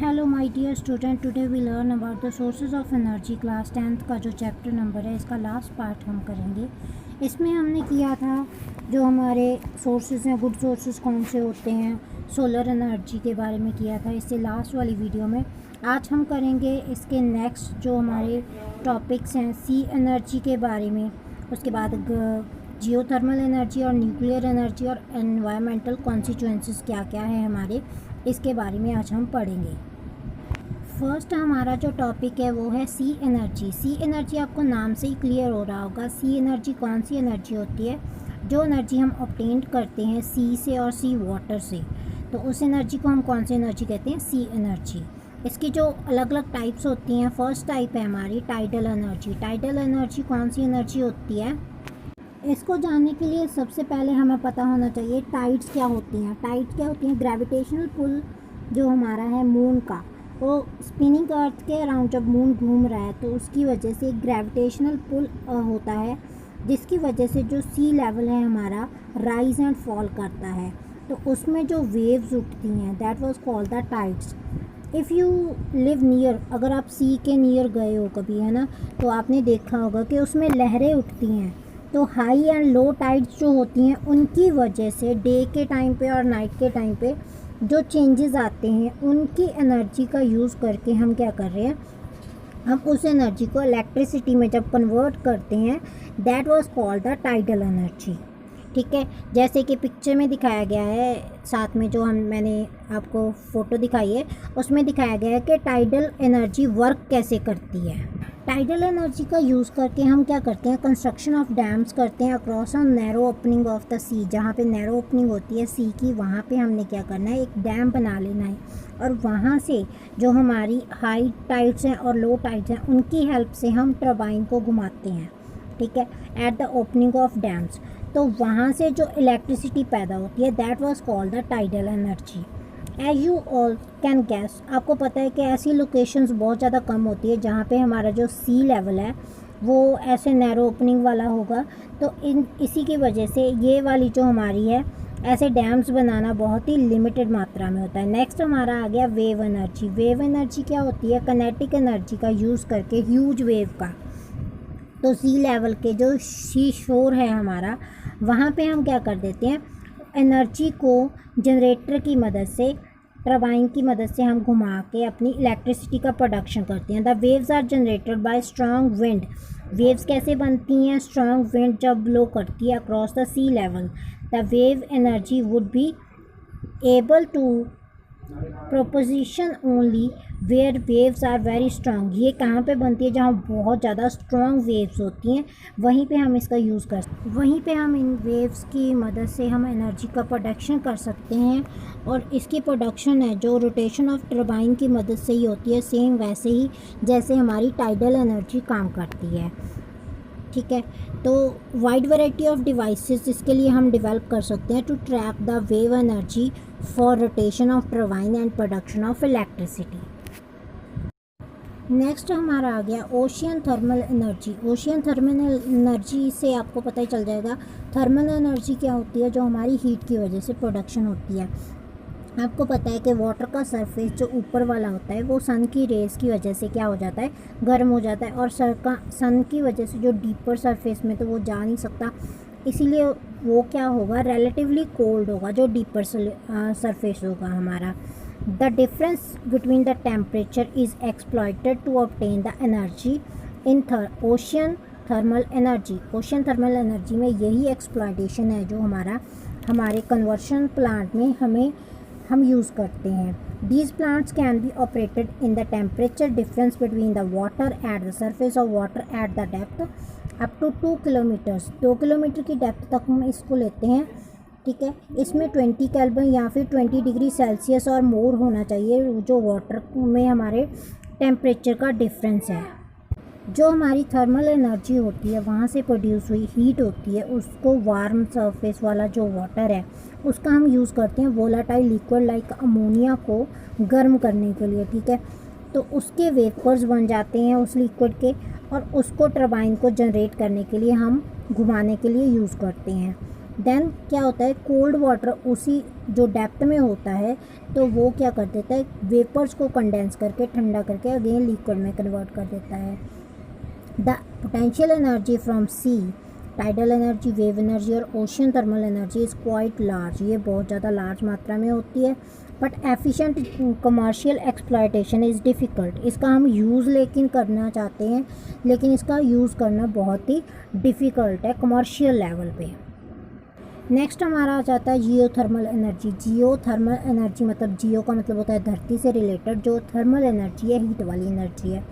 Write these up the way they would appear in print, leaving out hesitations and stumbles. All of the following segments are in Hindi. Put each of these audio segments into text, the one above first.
Hello my dear student, today we learn about the sources of energy. Class 10th का जो चैप्टर नंबर है इसका लास्ट पार्ट हम करेंगे। इसमें हमने किया था जो हमारे सोर्सेज हैं, गुड सोर्सेज कौन से होते हैं, सोलर एनर्जी के बारे में किया था इससे लास्ट वाली वीडियो में। आज हम करेंगे इसके नेक्स्ट जो हमारे टॉपिक्स हैं सी एनर्जी के बारे में, उसके बाद जियोथर्मल एनर्जी और न्यूक्लियर एनर्जी और एनवायरमेंटल कॉन्सिक्वेंसेस क्या क्या है हमारे, इसके बारे में आज हम पढ़ेंगे। फर्स्ट हमारा जो टॉपिक है वो है सी एनर्जी। सी एनर्जी आपको नाम से ही क्लियर हो रहा होगा। सी एनर्जी कौन सी एनर्जी होती है? जो एनर्जी हम ऑब्टेन करते हैं सी से और सी वाटर से, तो उस एनर्जी को हम कौन सी एनर्जी कहते हैं? सी एनर्जी। इसकी जो अलग अलग टाइप्स होती हैं, फर्स्ट टाइप है हमारी टाइडल एनर्जी। टाइडल एनर्जी कौन सी एनर्जी होती है? इसको जानने के लिए सबसे पहले हमें पता होना चाहिए टाइड्स क्या होती हैं। टाइड्स क्या होती हैं? ग्रेविटेशनल पुल जो हमारा है मून का, वो स्पिनिंग अर्थ के अराउंड जब मून घूम रहा है तो उसकी वजह से ग्रेविटेशनल पुल होता है, जिसकी वजह से जो सी लेवल है हमारा राइज एंड फॉल करता है। तो उसमें जो वेव्स उठती हैं that was called the tides. If you live near, अगर आप सी के नियर गए हो कभी, है ना, तो आपने देखा होगा कि उसमें लहरें उठती हैं। तो हाई एंड लो टाइड्स जो होती हैं उनकी वजह से डे के टाइम पे और नाइट के टाइम पे जो चेंजेस आते हैं उनकी एनर्जी का यूज़ करके हम क्या कर रहे हैं, हम उस एनर्जी को इलेक्ट्रिसिटी में जब कन्वर्ट करते हैं that was called the tidal energy. ठीक है, जैसे कि पिक्चर में दिखाया गया है, साथ में जो मैंने आपको फ़ोटो दिखाई है उसमें दिखाया गया है कि टाइडल एनर्जी वर्क कैसे करती है। टाइडल एनर्जी का यूज़ करके हम क्या करते हैं, कंस्ट्रक्शन ऑफ डैम्स करते हैं across a narrow opening of the sea. जहाँ पे नैरो ओपनिंग होती है सी की, वहाँ पे हमने क्या करना है, एक डैम बना लेना है और वहाँ से जो हमारी हाई टाइड्स हैं और लो टाइड्स हैं उनकी हेल्प से हम टरबाइन को घुमाते हैं। ठीक है, at the opening of dams. तो वहाँ से जो इलेक्ट्रिसिटी पैदा होती है that was called the tidal energy. As you all can guess, आपको पता है कि ऐसी लोकेशंस बहुत ज़्यादा कम होती है जहाँ पे हमारा जो सी लेवल है वो ऐसे नैरो ओपनिंग वाला होगा। तो इसी की वजह से ये वाली जो हमारी है ऐसे डैम्स बनाना बहुत ही लिमिटेड मात्रा में होता है। नेक्स्ट हमारा आ गया वेव एनर्जी। वेव एनर्जी क्या होती है? कनेटिक एनर्जी का यूज़ करके ह्यूज वेव का, तो सी लेवल के जो सी शोर है हमारा, वहाँ पे हम क्या कर देते हैं, एनर्जी को जनरेटर की मदद से, टरबाइन की मदद से हम घुमा के अपनी इलेक्ट्रिसिटी का प्रोडक्शन करते हैं। The waves are generated by strong wind. Waves कैसे बनती हैं? स्ट्रॉन्ग विंड जब ब्लो करती है across the sea level, the wave energy would be able to proposition only where waves are very strong. ये कहाँ पे बनती है? जहाँ बहुत ज़्यादा स्ट्रॉन्ग वेव्स होती हैं, वहीं पे हम इसका यूज़ कर सकते हैं। वहीं पे हम इन वेव्स की मदद से हम एनर्जी का प्रोडक्शन कर सकते हैं। और इसकी प्रोडक्शन है जो रोटेशन ऑफ टरबाइन की मदद से ही होती है, सेम वैसे ही जैसे हमारी टाइडल एनर्जी काम करती है। ठीक है, तो वाइड वैरायटी ऑफ डिवाइसेस इसके लिए हम डेवलप कर सकते हैं to trap the wave energy for rotation of turbine and production of electricity. Next हमारा आ गया ocean thermal energy. Ocean thermal energy से आपको पता ही चल जाएगा थर्मल एनर्जी क्या होती है, जो हमारी हीट की वजह से प्रोडक्शन होती है। आपको पता है कि वाटर का सरफेस जो ऊपर वाला होता है वो सन की रेज़ की वजह से क्या हो जाता है, गर्म हो जाता है, और सन की वजह से जो डीपर सरफेस में तो वो जा नहीं सकता, इसीलिए वो क्या होगा, रिलेटिवली कोल्ड होगा जो डीपर सरफेस होगा हमारा। The difference between the temperature is exploited to obtain the energy in ocean thermal energy. Ocean thermal energy में यही एक्सप्लॉइटेशन है जो हमारे कन्वर्शन प्लांट में हम यूज़ करते हैं। These plants can be operated in the temperature difference between the water at the surface of water at the depth up to 2 kilometers। 2 kilometre की डेप्थ तक हम इसको लेते हैं। ठीक है, इसमें 20 केल्विन या फिर 20 डिग्री सेल्सियस और मोर होना चाहिए जो वाटर में हमारे टेम्परेचर का डिफरेंस है। जो हमारी थर्मल एनर्जी होती है वहाँ से प्रोड्यूस हुई हीट होती है, उसको वार्म सरफेस वाला जो वाटर है उसका हम यूज़ करते हैं वोलाटाइल लिक्विड लाइक अमोनिया को गर्म करने के लिए। ठीक है, तो उसके वेपर्स बन जाते हैं उस लिक्विड के, और उसको टरबाइन को जनरेट करने के लिए हम घुमाने के लिए यूज़ करते हैं। देन क्या होता है, कोल्ड वाटर उसी जो डेप्थ में होता है तो वो क्या कर देता है, वेपर्स को कंडेंस करके ठंडा करके अगेन लिक्विड में कन्वर्ट कर देता है। The potential energy from sea, tidal energy, wave energy और ocean thermal energy is quite large, ये बहुत ज़्यादा लार्ज मात्रा में होती है। But efficient commercial exploitation is difficult, इसका हम यूज़ लेकिन करना चाहते हैं, लेकिन इसका यूज़ करना बहुत ही डिफ़िकल्ट है कमर्शियल लेवल पे। नेक्स्ट हमारा आ जाता है जियोथर्मल एनर्जी। जियोथर्मल एनर्जी मतलब जियो का मतलब होता है धरती से रिलेटेड, जो थर्मल एनर्जी है हीट वाली एनर्जी है,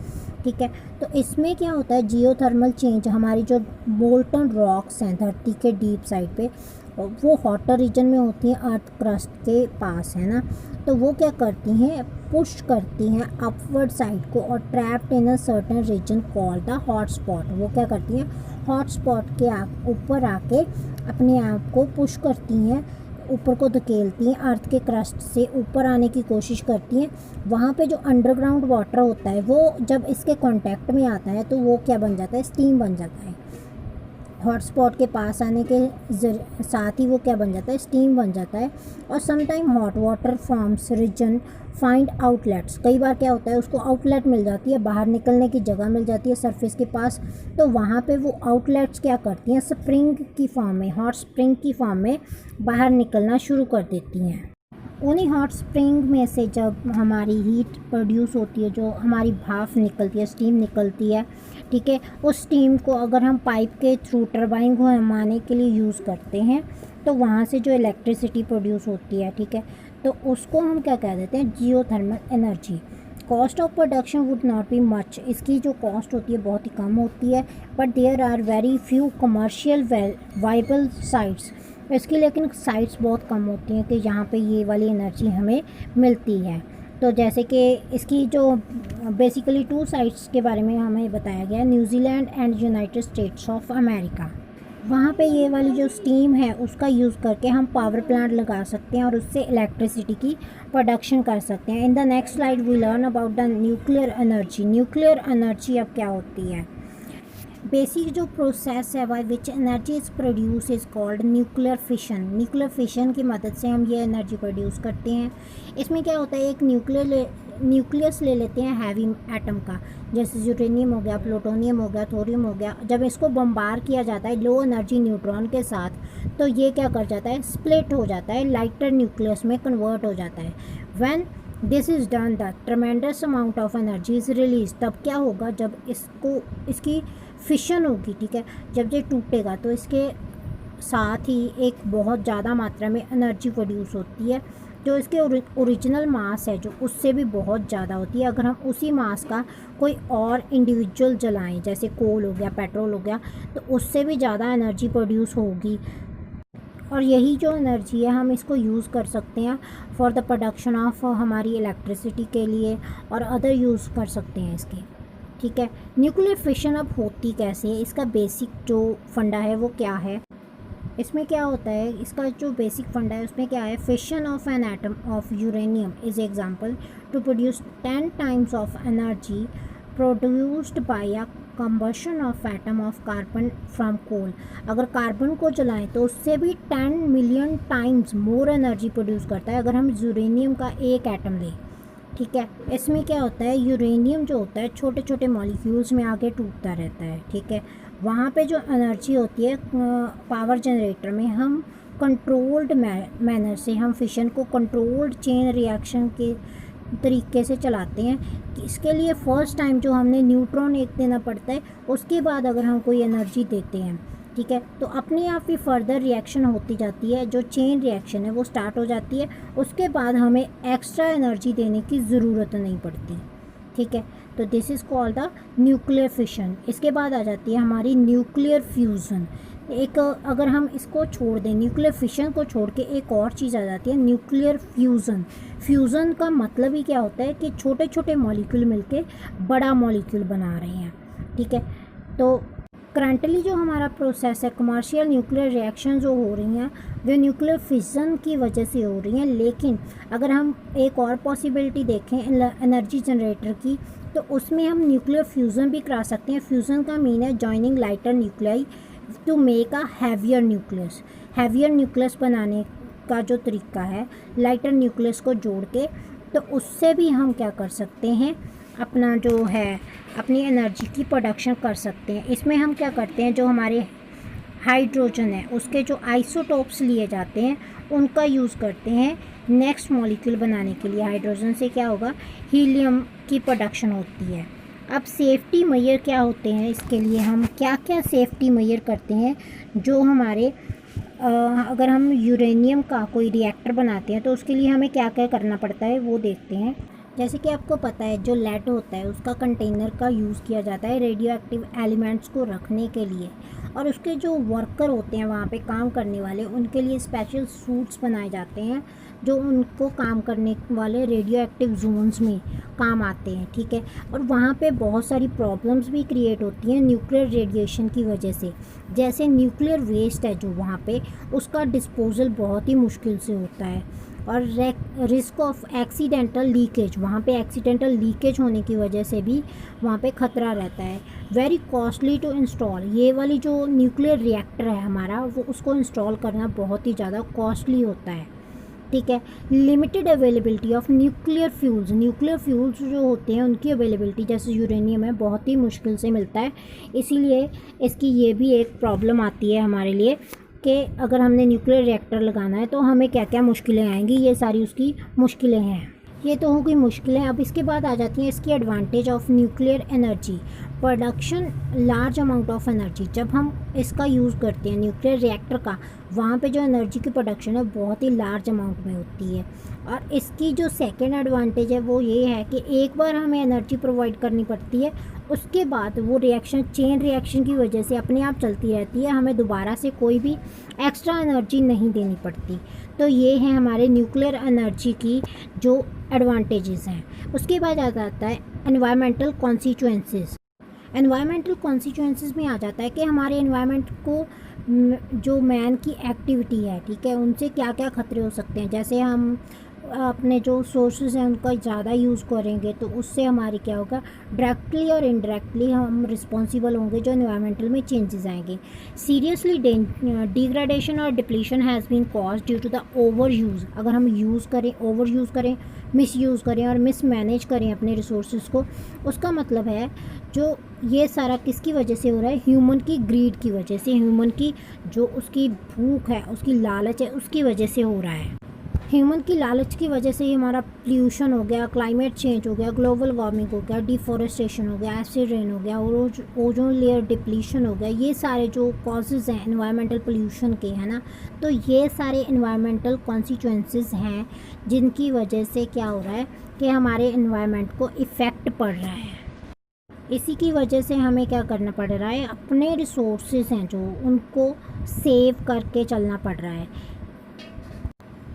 ठीक है। तो इसमें क्या होता है, जियोथर्मल चेंज हमारी जो मोल्टन रॉक्स हैं धरती के डीप साइड पे, वो हॉटर रीजन में होती हैं, अर्थ क्रस्ट के पास, है ना। तो वो क्या करती हैं, पुश करती हैं अपवर्ड साइड को और trapped in a certain reason called the hot spot, वो क्या करती हैं हॉट स्पॉट के ऊपर आके अपने आप को पुश करती हैं, ऊपर को धकेलती हैं, अर्थ के क्रस्ट से ऊपर आने की कोशिश करती हैं। वहाँ पे जो अंडरग्राउंड वाटर होता है वो जब इसके कांटेक्ट में आता है तो वो क्या बन जाता है, स्टीम बन जाता है। हॉट स्पॉट के पास आने के साथ ही वो क्या बन जाता है, स्टीम बन जाता है। और sometime hot water forms reason find outlets, कई बार क्या होता है उसको आउटलेट मिल जाती है, बाहर निकलने की जगह मिल जाती है सरफेस के पास, तो वहाँ पे वो आउटलेट्स क्या करती हैं, स्प्रिंग की फॉर्म में, हॉट स्प्रिंग की फॉर्म में बाहर निकलना शुरू कर देती हैं। उन्हीं हॉट स्प्रिंग में से जब हमारी हीट प्रोड्यूस होती है, जो हमारी भाप निकलती है, स्टीम निकलती है, ठीक है, उस स्टीम को अगर हम पाइप के थ्रू टरबाइन को घुमाने के लिए यूज़ करते हैं तो वहाँ से जो इलेक्ट्रिसिटी प्रोड्यूस होती है, ठीक है, तो उसको हम क्या कह देते हैं, geothermal energy. Cost of production would not be much, इसकी जो कॉस्ट होती है बहुत ही कम होती है, but there are very few commercial viable sites, इसकी लेकिन साइट्स बहुत कम होती हैं कि यहाँ पे ये वाली एनर्जी हमें मिलती है। तो जैसे कि इसकी जो बेसिकली 2 साइट्स के बारे में हमें बताया गया है, New Zealand and United states of America. वहाँ पे ये वाली जो स्टीम है उसका यूज़ करके हम पावर प्लांट लगा सकते हैं और उससे इलेक्ट्रिसिटी की प्रोडक्शन कर सकते हैं। In the next slide we learn about the nuclear energy. Nuclear energy अब क्या होती है, बेसिक जो प्रोसेस है by which energy is produce is called nuclear fission. Nuclear fission की मदद से हम ये एनर्जी प्रोड्यूस करते हैं। इसमें क्या होता है, एक न्यूक्लियस ले लेते हैं हैवी एटम का, जैसे यूरेनियम हो गया, प्लूटोनियम हो गया, थोरियम हो गया। जब इसको बम्बार किया जाता है लो एनर्जी न्यूट्रॉन के साथ, तो ये क्या कर जाता है, स्प्लिट हो जाता है, लाइटर न्यूक्लियस में कन्वर्ट हो जाता है। When this is done the tremendous amount of energy is release, तब क्या होगा, जब इसकी फिशन होगी, ठीक है, जब ये टूटेगा तो इसके साथ ही एक बहुत ज़्यादा मात्रा में एनर्जी प्रोड्यूस होती है, जो इसके ओरिजिनल मास है जो उससे भी बहुत ज़्यादा होती है। अगर हम उसी मास का कोई और इंडिविजुअल जलाएं, जैसे कोल हो गया, पेट्रोल हो गया, तो उससे भी ज़्यादा एनर्जी प्रोड्यूस होगी। और यही जो एनर्जी है हम इसको यूज़ कर सकते हैं फॉर द प्रोडक्शन ऑफ हमारी इलेक्ट्रिसिटी के लिए, और अदर यूज़ कर सकते हैं इसके, ठीक है। न्यूक्लियर फिशन अब होती कैसे है, इसका बेसिक जो फंडा है वो क्या है, इसमें क्या होता है, इसका जो बेसिक फंडा है उसमें क्या है, fission of an atom of uranium is example to produce 10 times of energy produced by a combustion of atom of carbon from coal. अगर कार्बन को जलाएं तो उससे भी 10 million times more energy produce करता है अगर हम यूरेनियम का एक एटम लें, ठीक है। इसमें क्या होता है, यूरेनियम जो होता है छोटे छोटे मॉलिक्यूल्स में आगे टूटता रहता है, ठीक है। वहाँ पे जो एनर्जी होती है पावर जनरेटर में हम कंट्रोल्ड मैनर से हम फिशन को कंट्रोल्ड चेन रिएक्शन के तरीके से चलाते हैं। इसके लिए फ़र्स्ट टाइम जो हमने न्यूट्रॉन एक देना पड़ता है, उसके बाद अगर हम कोई एनर्जी देते हैं, ठीक है, तो अपने आप ही फर्दर रिएक्शन होती जाती है, जो चेन रिएक्शन है वो स्टार्ट हो जाती है। उसके बाद हमें एक्स्ट्रा एनर्जी देने की ज़रूरत नहीं पड़ती, ठीक है। तो this is called the nuclear fission. इसके बाद आ जाती है हमारी न्यूक्लियर फ्यूज़न। एक अगर हम इसको छोड़ दें, न्यूक्लियर फिशन को छोड़ के एक और चीज़ आ जाती है न्यूक्लियर फ्यूज़न। फ्यूज़न का मतलब ही क्या होता है कि छोटे छोटे मॉलिक्यूल मिलके बड़ा मॉलिक्यूल बना रहे हैं, ठीक है। तो करंटली जो हमारा प्रोसेस है, कमर्शियल न्यूक्लियर रिएक्शन जो हो रही हैं वे न्यूक्लियर फिशन की वजह से हो रही हैं। लेकिन अगर हम एक और पॉसिबिलिटी देखें एनर्जी जनरेटर की, तो उसमें हम न्यूक्लियर फ्यूज़न भी करा सकते हैं। फ्यूज़न का मीन है joining lighter nuclei to make a heavier nucleus, heavier nucleus बनाने का जो तरीका है लाइटर न्यूक्लियस को जोड़ के, तो उससे भी हम क्या कर सकते हैं, अपना जो है अपनी एनर्जी की प्रोडक्शन कर सकते हैं। इसमें हम क्या करते हैं, जो हमारे हाइड्रोजन है उसके जो आइसोटोप्स लिए जाते हैं उनका यूज़ करते हैं नेक्स्ट मॉलिक्यूल बनाने के लिए। हाइड्रोजन से क्या होगा, हीलियम की प्रोडक्शन होती है। अब सेफ्टी मेजर क्या होते हैं, इसके लिए हम क्या क्या सेफ्टी मेजर करते हैं, जो हमारे अगर हम यूरेनियम का कोई रिएक्टर बनाते हैं तो उसके लिए हमें क्या क्या करना पड़ता है वो देखते हैं। जैसे कि आपको पता है जो लेड होता है उसका कंटेनर का यूज़ किया जाता है रेडियो एक्टिव एलिमेंट्स को रखने के लिए, और उसके जो वर्कर होते हैं वहाँ पे काम करने वाले, उनके लिए स्पेशल सूट्स बनाए जाते हैं जो उनको काम करने वाले रेडियो एक्टिव जोन्स में काम आते हैं, ठीक है। और वहाँ पे बहुत सारी प्रॉब्लम्स भी क्रिएट होती हैं न्यूक्लियर रेडिएशन की वजह से। जैसे न्यूक्लियर वेस्ट है जो वहाँ पे, उसका डिस्पोजल बहुत ही मुश्किल से होता है, और रिस्क ऑफ एक्सीडेंटल लीकेज, वहाँ पे एक्सीडेंटल लीकेज होने की वजह से भी वहाँ पे ख़तरा रहता है। वेरी कॉस्टली टू इंस्टॉल, ये वाली जो न्यूक्लियर रिएक्टर है हमारा, वो उसको इंस्टॉल करना बहुत ही ज़्यादा कॉस्टली होता है, ठीक है। Limited availability of nuclear fuels, nuclear fuels जो होते हैं उनकी अवेलेबिलिटी जैसे यूरेनियम है बहुत ही मुश्किल से मिलता है, इसीलिए इसकी ये भी एक प्रॉब्लम आती है हमारे लिए कि अगर हमने न्यूक्लियर रिएक्टर लगाना है तो हमें क्या क्या मुश्किलें आएंगी, ये सारी उसकी मुश्किलें हैं। ये तो हो गई मुश्किलें। अब इसके बाद आ जाती हैं इसकी advantage of nuclear energy, production large amount of energy. जब हम इसका यूज़ करते हैं न्यूक्लियर रिएक्टर का, वहाँ पे जो एनर्जी की प्रोडक्शन है बहुत ही लार्ज अमाउंट में होती है। और इसकी जो सेकेंड एडवांटेज है वो ये है कि एक बार हमें एनर्जी प्रोवाइड करनी पड़ती है, उसके बाद वो रिएक्शन चेन रिएक्शन की वजह से अपने आप चलती रहती है, हमें दोबारा से कोई भी एक्स्ट्रा एनर्जी नहीं देनी पड़ती। तो ये है हमारे न्यूक्लियर एनर्जी की जो एडवांटेजेस हैं। उसके बाद आ जाता है एनवायरमेंटल कॉन्सिक्वेंसेस। एनवायरमेंटल कॉन्सिक्वेंसेस में आ जाता है कि हमारे एनवायरनमेंट को जो मैन की एक्टिविटी है, ठीक है, उनसे क्या क्या खतरे हो सकते हैं। जैसे हम अपने जो सोर्सेज हैं उनका ज़्यादा यूज़ करेंगे तो उससे हमारी क्या होगा, डायरेक्टली और इनडायरेक्टली हम रिस्पॉन्सिबल होंगे जो एनवायरमेंटल में चेंजेस आएंगे। सीरियसली डिग्रेडेशन और depletion has been caused due to the overuse. अगर हम यूज़ करें, ओवर यूज़ करें, मिस यूज़ करें और मिस मैनेज करें अपने रिसोर्सेज को, उसका मतलब है जो ये सारा किसकी वजह से हो रहा है, ह्यूमन की ग्रीड की वजह से, ह्यूमन की जो उसकी भूख है, उसकी लालच है, उसकी वजह से हो रहा है। ह्यूमन की लालच की वजह से ही हमारा पोल्यूशन हो गया, क्लाइमेट चेंज हो गया, ग्लोबल वार्मिंग हो गया, डिफॉरेस्टेशन हो गया, एसिड रेन हो गया, ओजोन लेयर डिप्लीशन हो गया। ये सारे जो कॉजेज़ हैं एनवायरमेंटल पोल्यूशन के, है ना, तो ये सारे एनवायरमेंटल कॉन्सिक्वेंसेस हैं जिनकी वजह से क्या हो रहा है कि हमारे एनवायरनमेंट को इफ़ेक्ट पड़ रहा है। इसी की वजह से हमें क्या करना पड़ रहा है, अपने रिसोर्सेज हैं जो उनको सेव करके चलना पड़ रहा है।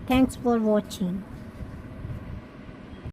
Thanks for watching.